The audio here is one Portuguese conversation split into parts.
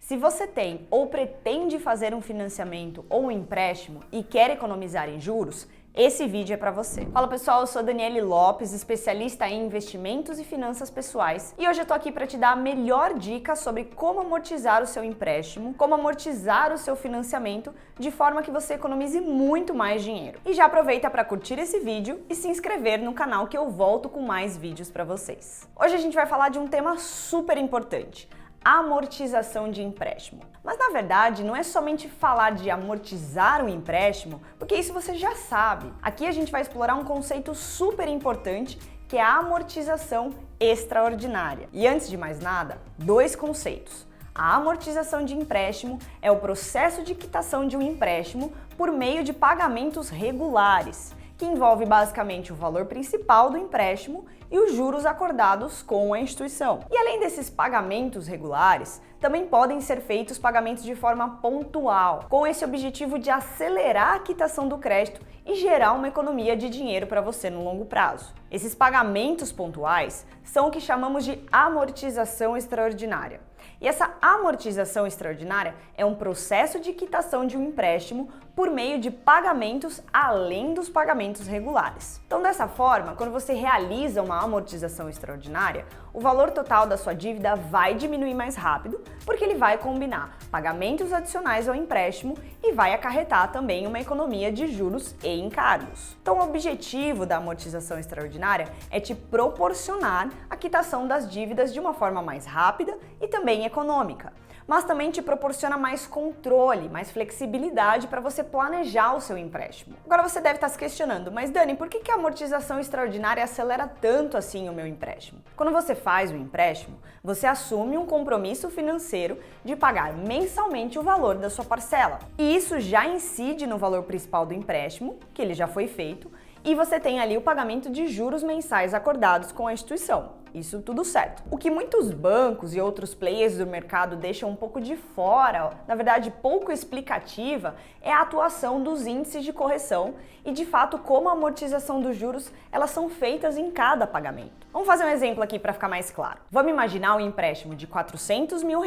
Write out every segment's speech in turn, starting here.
Se você tem ou pretende fazer um financiamento ou um empréstimo e quer economizar em juros, esse vídeo é para você. Fala pessoal, eu sou Daniele Lopes, especialista em investimentos e finanças pessoais, e hoje eu tô aqui para te dar a melhor dica sobre como amortizar o seu empréstimo, como amortizar o seu financiamento de forma que você economize muito mais dinheiro. E já aproveita para curtir esse vídeo e se inscrever no canal que eu volto com mais vídeos para vocês. Hoje a gente vai falar de um tema super importante: amortização de empréstimo. Mas na verdade não é somente falar de amortizar um empréstimo, porque isso você já sabe. Aqui a gente vai explorar um conceito super importante, que é a amortização extraordinária. E antes de mais nada, dois conceitos. A amortização de empréstimo é o processo de quitação de um empréstimo por meio de pagamentos regulares, que envolve basicamente o valor principal do empréstimo e os juros acordados com a instituição. E além desses pagamentos regulares, também podem ser feitos pagamentos de forma pontual, com esse objetivo de acelerar a quitação do crédito e gerar uma economia de dinheiro para você no longo prazo. Esses pagamentos pontuais são o que chamamos de amortização extraordinária. E essa amortização extraordinária é um processo de quitação de um empréstimo por meio de pagamentos além dos pagamentos regulares. Então, dessa forma, quando você realiza uma amortização extraordinária, o valor total da sua dívida vai diminuir mais rápido, porque ele vai combinar pagamentos adicionais ao empréstimo e vai acarretar também uma economia de juros e encargos. Então, o objetivo da amortização extraordinária é te proporcionar a quitação das dívidas de uma forma mais rápida e também econômica, mas também te proporciona mais controle, mais flexibilidade para você planejar o seu empréstimo. Agora você deve estar se questionando, mas Dani, por que a amortização extraordinária acelera tanto assim o meu empréstimo? Quando você faz o empréstimo, você assume um compromisso financeiro de pagar mensalmente o valor da sua parcela. E isso já incide no valor principal do empréstimo, que ele já foi feito, e você tem ali o pagamento de juros mensais acordados com a instituição. Isso tudo certo. O que muitos bancos e outros players do mercado deixam um pouco de fora, na verdade pouco explicativa, é a atuação dos índices de correção e de fato como a amortização dos juros elas são feitas em cada pagamento. Vamos fazer um exemplo aqui para ficar mais claro. Vamos imaginar um empréstimo de R$400 mil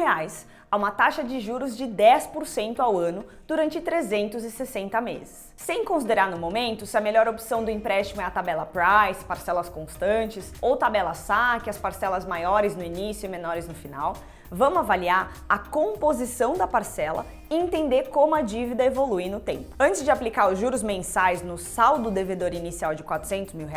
a uma taxa de juros de 10% ao ano durante 360 meses. Sem considerar no momento se a melhor opção do empréstimo é a tabela Price, parcelas constantes, ou tabela saque, as parcelas maiores no início e menores no final, vamos avaliar a composição da parcela e entender como a dívida evolui no tempo. Antes de aplicar os juros mensais no saldo devedor inicial de R$400 mil,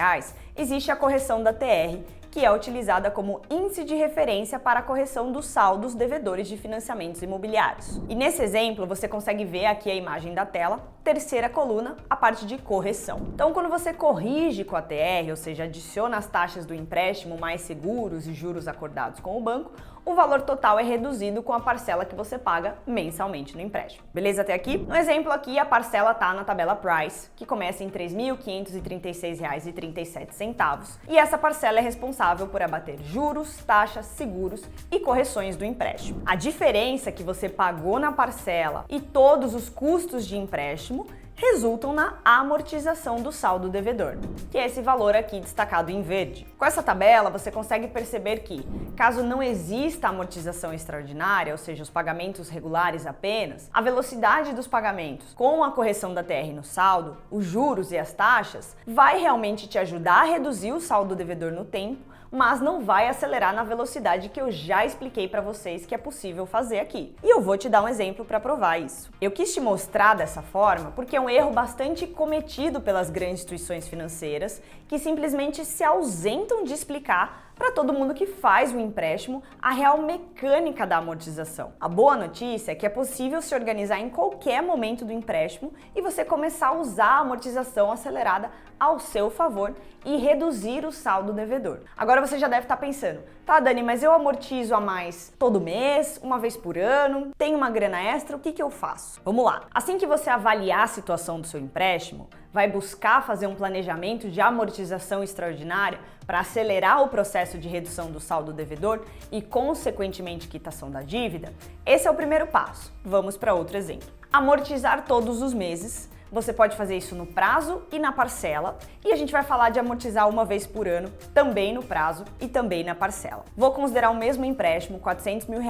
existe a correção da TR, que é utilizada como índice de referência para a correção dos saldos devedores de financiamentos imobiliários. E nesse exemplo, você consegue ver aqui a imagem da tela, terceira coluna, a parte de correção. Então, quando você corrige com a TR, ou seja, adiciona as taxas do empréstimo mais seguros e juros acordados com o banco, o valor total é reduzido com a parcela que você paga mensalmente no empréstimo. Beleza até aqui? No exemplo aqui, a parcela está na tabela Price, que começa em R$ 3.536,37, e essa parcela é responsável por abater juros, taxas, seguros e correções do empréstimo. A diferença que você pagou na parcela e todos os custos de empréstimo resultam na amortização do saldo devedor, que é esse valor aqui destacado em verde. Com essa tabela, você consegue perceber que, caso não exista amortização extraordinária, ou seja, os pagamentos regulares apenas, a velocidade dos pagamentos com a correção da TR no saldo, os juros e as taxas, vai realmente te ajudar a reduzir o saldo devedor no tempo, mas não vai acelerar na velocidade que eu já expliquei para vocês que é possível fazer aqui. E eu vou te dar um exemplo para provar isso. Eu quis te mostrar dessa forma porque é um erro bastante cometido pelas grandes instituições financeiras que simplesmente se ausentam de explicar para todo mundo que faz o empréstimo a real mecânica da amortização. A boa notícia é que é possível se organizar em qualquer momento do empréstimo e você começar a usar a amortização acelerada ao seu favor e reduzir o saldo devedor. Agora você já deve estar pensando, tá Dani, mas eu amortizo a mais todo mês, uma vez por ano, tenho uma grana extra, o que eu faço? Vamos lá! Assim que você avaliar a situação do seu empréstimo, vai buscar fazer um planejamento de amortização extraordinária para acelerar o processo de redução do saldo devedor e, consequentemente, quitação da dívida, esse é o primeiro passo. Vamos para outro exemplo. Amortizar todos os meses. Você pode fazer isso no prazo e na parcela, e a gente vai falar de amortizar uma vez por ano, também no prazo e também na parcela. Vou considerar o mesmo empréstimo, R$400 mil,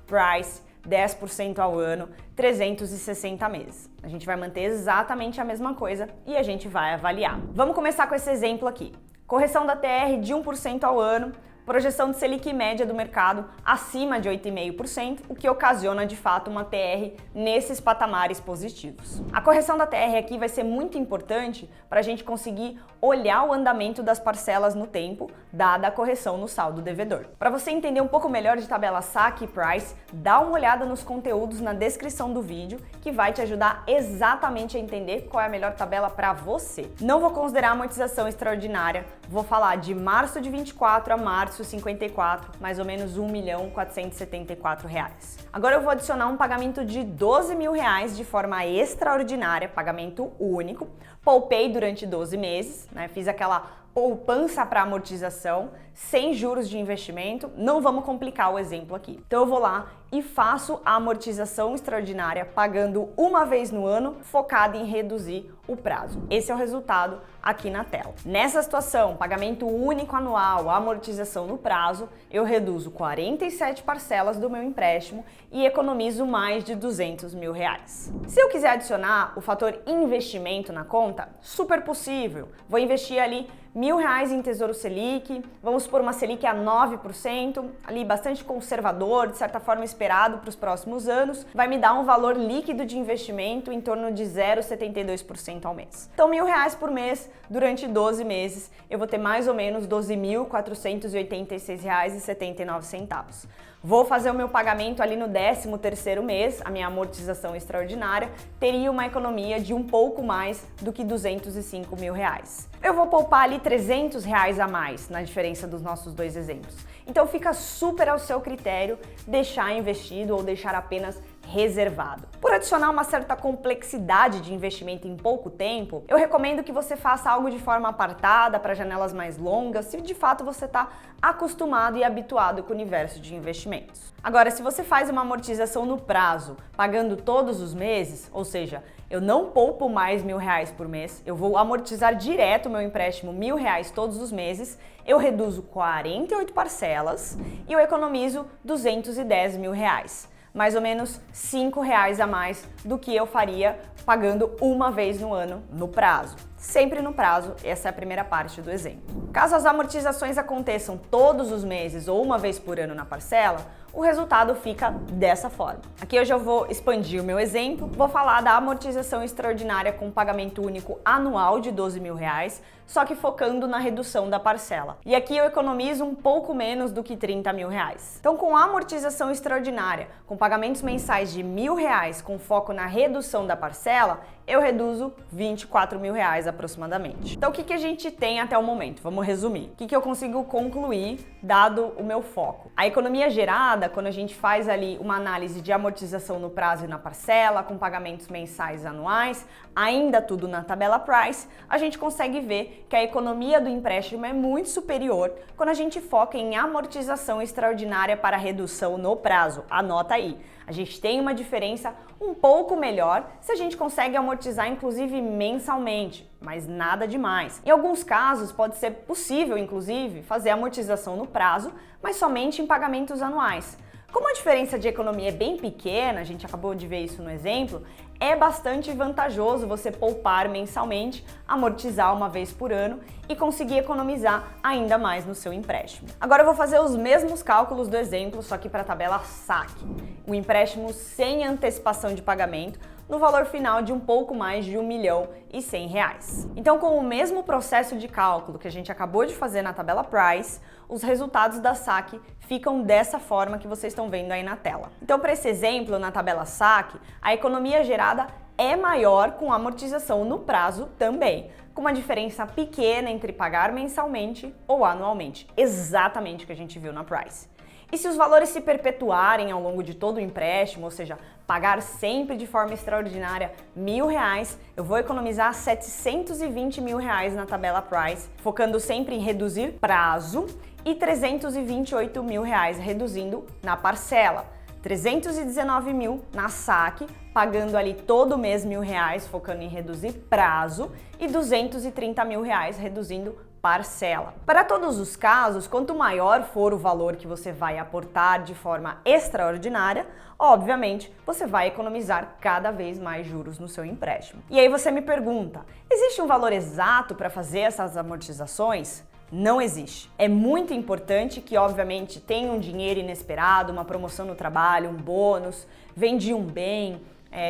Price, 10% ao ano, 360 meses. A gente vai manter exatamente a mesma coisa e a gente vai avaliar. Vamos começar com esse exemplo aqui. Correção da TR de 1% ao ano, projeção de Selic média do mercado acima de 8,5%, o que ocasiona de fato uma TR nesses patamares positivos. A correção da TR aqui vai ser muito importante para a gente conseguir olhar o andamento das parcelas no tempo, dada a correção no saldo devedor. Para você entender um pouco melhor de tabela saque e price, dá uma olhada nos conteúdos na descrição do vídeo, que vai te ajudar exatamente a entender qual é a melhor tabela para você. Não vou considerar amortização extraordinária, vou falar de março de 24 a março 54, mais ou menos R$ 1.474.000. Agora eu vou adicionar um pagamento de R$ 12.000 de forma extraordinária, pagamento único. Poupei durante 12 meses, né? Fiz aquela poupança para amortização, sem juros de investimento. Não vamos complicar o exemplo aqui. Então eu vou lá e faço a amortização extraordinária pagando uma vez no ano, focada em reduzir o prazo. Esse é o resultado aqui na tela. Nessa situação, pagamento único anual, amortização no prazo, eu reduzo 47 parcelas do meu empréstimo e economizo mais de R$ 200.000. Se eu quiser adicionar o fator investimento na conta, super possível. Vou investir ali R$ 1.000 em Tesouro Selic, vamos por uma Selic a 9%, ali bastante conservador, de certa forma esperado para os próximos anos, vai me dar um valor líquido de investimento em torno de 0,72% ao mês. Então, R$ 1.000 por mês, durante 12 meses, eu vou ter mais ou menos R$ 12.486,79. Vou fazer o meu pagamento ali no 13º mês, a minha amortização extraordinária, teria uma economia de um pouco mais do que R$ 205.000. Eu vou poupar ali R$ 300 a mais na diferença dos nossos dois exemplos. Então fica super ao seu critério deixar investido ou deixar apenas reservado. Por adicionar uma certa complexidade de investimento em pouco tempo, eu recomendo que você faça algo de forma apartada para janelas mais longas, se de fato você está acostumado e habituado com o universo de investimentos. Agora, se você faz uma amortização no prazo, pagando todos os meses, ou seja, eu não poupo mais R$ 1.000 por mês, eu vou amortizar direto o meu empréstimo R$ 1.000 todos os meses, eu reduzo 48 parcelas e eu economizo R$ 210.000. Mais ou menos R$ 5 a mais do que eu faria pagando uma vez no ano no prazo. Sempre no prazo, essa é a primeira parte do exemplo. Caso as amortizações aconteçam todos os meses ou uma vez por ano na parcela, o resultado fica dessa forma. Aqui eu já vou expandir o meu exemplo, vou falar da amortização extraordinária com pagamento único anual de R$ 12.000, só que focando na redução da parcela. E aqui eu economizo um pouco menos do que R$ 30.000. Então, com a amortização extraordinária, com pagamentos mensais de R$ 1.000 com foco na redução da parcela, eu reduzo R$ 24.000 aproximadamente. Então, o que a gente tem até o momento? Vamos resumir. O que eu consigo concluir dado o meu foco? A economia gerada, quando a gente faz ali uma análise de amortização no prazo e na parcela, com pagamentos mensais e anuais, ainda tudo na tabela price, a gente consegue ver que a economia do empréstimo é muito superior quando a gente foca em amortização extraordinária para redução no prazo. Anota aí. A gente tem uma diferença um pouco melhor se a gente consegue amortizar inclusive mensalmente, mas nada demais. Em alguns casos pode ser possível inclusive fazer amortização no prazo, mas somente em pagamentos anuais. Como a diferença de economia é bem pequena, a gente acabou de ver isso no exemplo, é bastante vantajoso você poupar mensalmente, amortizar uma vez por ano e conseguir economizar ainda mais no seu empréstimo. Agora eu vou fazer os mesmos cálculos do exemplo, só que para a tabela saque. O empréstimo sem antecipação de pagamento, no valor final de um pouco mais de R$ 1.100.000. Então, com o mesmo processo de cálculo que a gente acabou de fazer na tabela price, os resultados da saque ficam dessa forma que vocês estão vendo aí na tela. Então, para esse exemplo, na tabela saque, a economia gerada é maior com amortização no prazo também, com uma diferença pequena entre pagar mensalmente ou anualmente, exatamente o que a gente viu na price. E se os valores se perpetuarem ao longo de todo o empréstimo, ou seja, pagar sempre de forma extraordinária R$ 1.000, eu vou economizar R$ 720.000 na tabela price, focando sempre em reduzir prazo e R$ 328.000 reduzindo na parcela. 319.000 na saque, pagando ali todo mês R$ 1.000, focando em reduzir prazo, e R$ 230.000 reduzindo parcela. Para todos os casos, quanto maior for o valor que você vai aportar de forma extraordinária, obviamente, você vai economizar cada vez mais juros no seu empréstimo. E aí você me pergunta, existe um valor exato para fazer essas amortizações? Não existe. É muito importante que, obviamente, tenha um dinheiro inesperado, uma promoção no trabalho, um bônus, vendi um bem,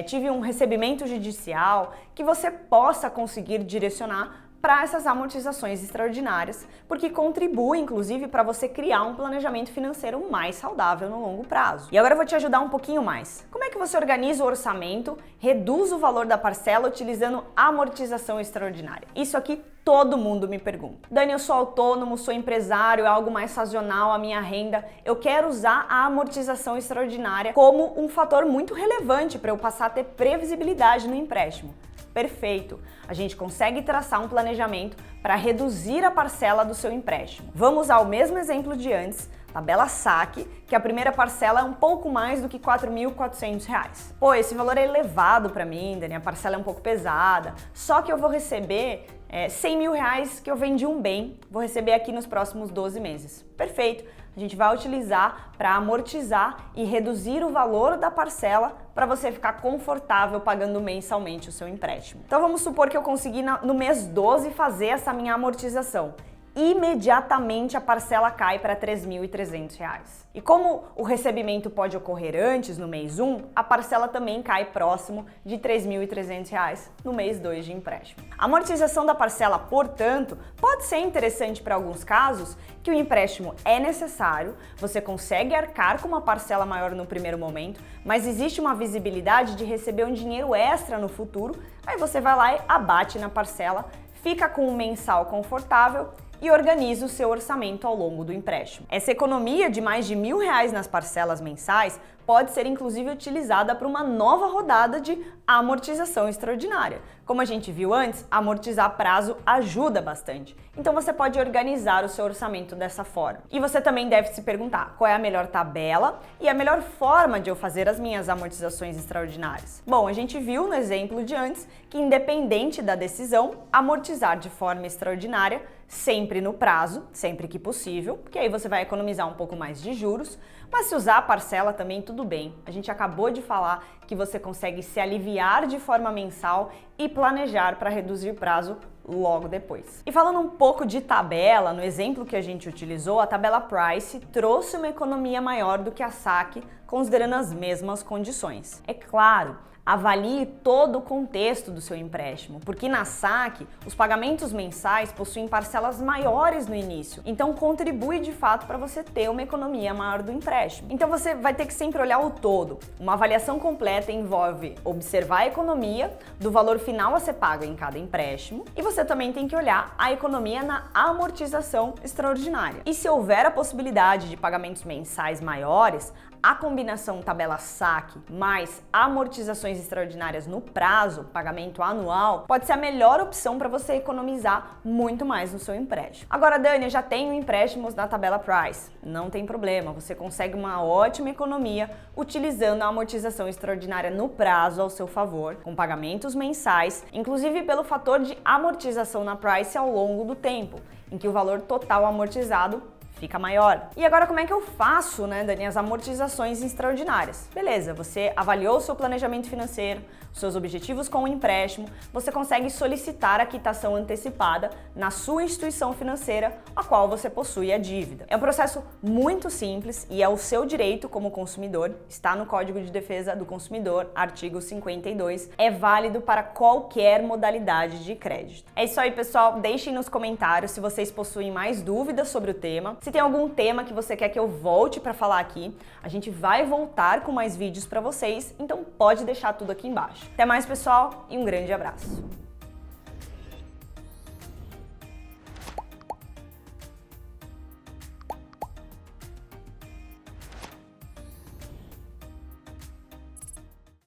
tive um recebimento judicial, que você possa conseguir direcionar para essas amortizações extraordinárias, porque contribui, inclusive, para você criar um planejamento financeiro mais saudável no longo prazo. E agora eu vou te ajudar um pouquinho mais. Como é que você organiza o orçamento, reduz o valor da parcela utilizando a amortização extraordinária? Isso aqui todo mundo me pergunta. Dani, eu sou autônomo, sou empresário, é algo mais sazonal a minha renda. Eu quero usar a amortização extraordinária como um fator muito relevante para eu passar a ter previsibilidade no empréstimo. Perfeito! A gente consegue traçar um planejamento para reduzir a parcela do seu empréstimo. Vamos usar o mesmo exemplo de antes, tabela saque, que a primeira parcela é um pouco mais do que R$ 4.400. Pô, esse valor é elevado para mim, Dani, a parcela é um pouco pesada, só que eu vou receber R$100 mil que eu vendi um bem, vou receber aqui nos próximos 12 meses. Perfeito! A gente vai utilizar para amortizar e reduzir o valor da parcela para você ficar confortável pagando mensalmente o seu empréstimo. Então vamos supor que eu consegui no mês 12 fazer essa minha amortização. Imediatamente a parcela cai para R$ 3.300. E como o recebimento pode ocorrer antes, no mês 1, a parcela também cai próximo de R$ 3.300 no mês 2 de empréstimo. A amortização da parcela, portanto, pode ser interessante para alguns casos que o empréstimo é necessário, você consegue arcar com uma parcela maior no primeiro momento, mas existe uma visibilidade de receber um dinheiro extra no futuro, aí você vai lá e abate na parcela, fica com um mensal confortável e organiza o seu orçamento ao longo do empréstimo. Essa economia de mais de R$1.000 nas parcelas mensais pode ser inclusive utilizada para uma nova rodada de amortização extraordinária. Como a gente viu antes, amortizar prazo ajuda bastante. Então você pode organizar o seu orçamento dessa forma. E você também deve se perguntar qual é a melhor tabela e a melhor forma de eu fazer as minhas amortizações extraordinárias. Bom, a gente viu no exemplo de antes que, independente da decisão, amortizar de forma extraordinária sempre no prazo, sempre que possível, porque aí você vai economizar um pouco mais de juros, mas se usar a parcela também tudo bem. A gente acabou de falar que você consegue se aliviar de forma mensal e planejar para reduzir o prazo logo depois. E falando um pouco de tabela, no exemplo que a gente utilizou, a tabela Price trouxe uma economia maior do que a saque, considerando as mesmas condições. É claro, avalie todo o contexto do seu empréstimo, porque na saque, os pagamentos mensais possuem parcelas maiores no início, então contribui de fato para você ter uma economia maior do empréstimo. Então você vai ter que sempre olhar o todo. Uma avaliação completa envolve observar a economia do valor final a ser pago em cada empréstimo e você também tem que olhar a economia na amortização extraordinária. E se houver a possibilidade de pagamentos mensais maiores, a combinação tabela saque mais amortizações extraordinárias no prazo, pagamento anual, pode ser a melhor opção para você economizar muito mais no seu empréstimo. Agora, Dani, eu já tenho empréstimos na tabela Price. Não tem problema, você consegue uma ótima economia utilizando a amortização extraordinária no prazo ao seu favor, com pagamentos mensais, inclusive pelo fator de amortização na Price ao longo do tempo, em que o valor total amortizado fica maior. E agora como é que eu faço, né, Dani, as amortizações extraordinárias? Beleza, você avaliou o seu planejamento financeiro, os seus objetivos com o empréstimo, você consegue solicitar a quitação antecipada na sua instituição financeira a qual você possui a dívida. É um processo muito simples e é o seu direito como consumidor, está no Código de Defesa do Consumidor, artigo 52, é válido para qualquer modalidade de crédito. É isso aí, pessoal, deixem nos comentários se vocês possuem mais dúvidas sobre o tema, se tem algum tema que você quer que eu volte para falar aqui, a gente vai voltar com mais vídeos para vocês, então pode deixar tudo aqui embaixo. Até mais, pessoal, e um grande abraço!